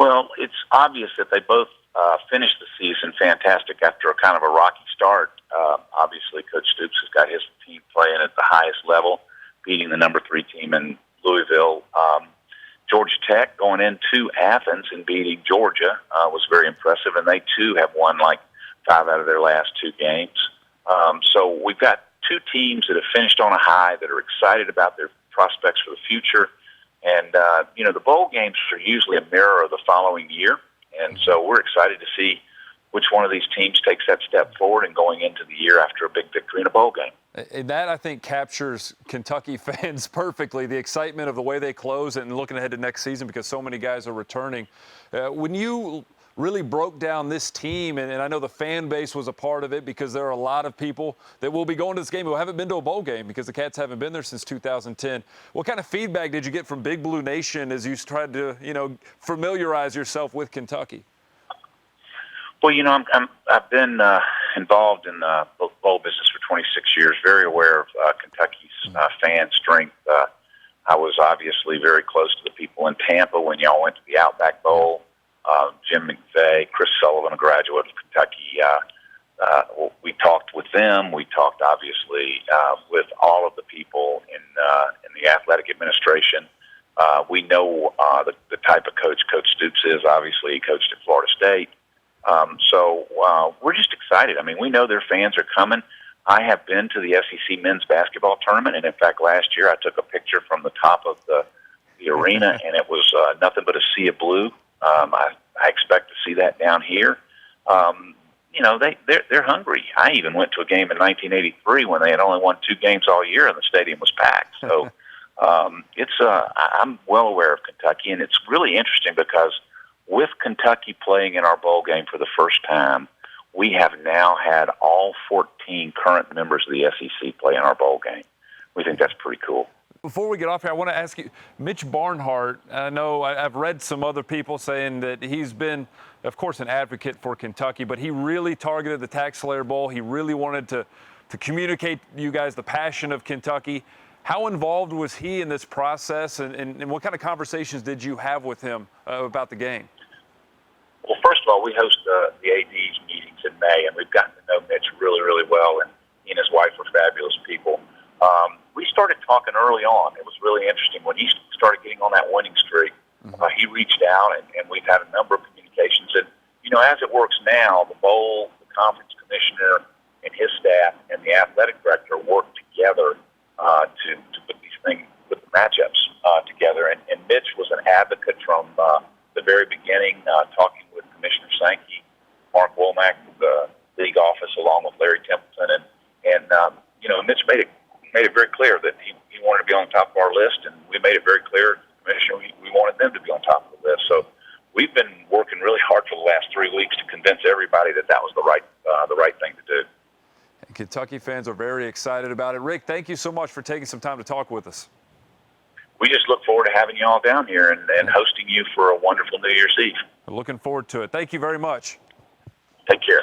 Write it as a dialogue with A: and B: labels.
A: Well, it's obvious that they both finished the season fantastic after a kind of a rocky start. Obviously, Coach Stoops has got his team playing at the highest level, beating the number 3 team in Louisville. Georgia Tech going into Athens and beating Georgia was very impressive, and they too have won like 5 out of their last 2 games. So we've got 2 teams that have finished on a high that are excited about their prospects for the future. And, the bowl games are usually a mirror of the following year. And so we're excited to see which one of these teams takes that step forward and going into the year after a big victory in a bowl game.
B: And that, I think, captures Kentucky fans perfectly, the excitement of the way they close and looking ahead to next season because so many guys are returning. When you really broke down this team, and I know the fan base was a part of it because there are a lot of people that will be going to this game who haven't been to a bowl game because the Cats haven't been there since 2010. What kind of feedback did you get from Big Blue Nation as you tried to, familiarize yourself with Kentucky?
A: Well, I've been involved in the bowl business for 26 years, very aware of Kentucky's fan strength. I was obviously very close to the people in Tampa when y'all went to the Outback Bowl. Jim McVeigh, Chris Sullivan, a graduate of Kentucky. We talked with them. We talked, obviously, with all of the people in the athletic administration. We know the type of coach Coach Stoops is. Obviously, he coached at Florida State. So we're just excited. I mean, we know their fans are coming. I have been to the SEC men's basketball tournament, and in fact, last year I took a picture from the top of the arena, and it was nothing but a sea of blue. I expect to see that down here. They're hungry. I even went to a game in 1983 when they had only won 2 games all year, and the stadium was packed. So I'm well aware of Kentucky, and it's really interesting because with Kentucky playing in our bowl game for the first time, we have now had all 14 current members of the SEC play in our bowl game. We think that's pretty cool.
B: Before we get off here, I want to ask you, Mitch Barnhart, I know I've read some other people saying that he's been, of course, an advocate for Kentucky, but he really targeted the TaxSlayer Bowl. He really wanted to communicate to you guys the passion of Kentucky. How involved was he in this process, and what kind of conversations did you have with him about the game?
A: Well, first of all, we host the AD's meetings in May, and we've gotten to know Mitch really, really well, and he and his wife are fabulous people. We started talking early on. It was really interesting. When he started getting on that winning streak, he reached out, and we've had a number of communications. And, as it works now, the bowl, the conference commissioner, and his staff, and the athletic director work together to put these things, put the matchups together. And Mitch was an advocate from the very beginning, talking with Commissioner Sankey, Mark Womack, the league office, along with Larry Templeton, and Mitch made it very clear that he wanted to be on top of our list, and we made it very clear to the commissioner we wanted them to be on top of the list. So we've been working really hard for the last 3 weeks to convince everybody that was the right thing to do.
B: And Kentucky fans are very excited about it. Rick, thank you so much for taking some time to talk with us.
A: We just look forward to having you all down here and hosting you for a wonderful New Year's Eve.
B: Looking forward to it. Thank you very much.
A: Take care.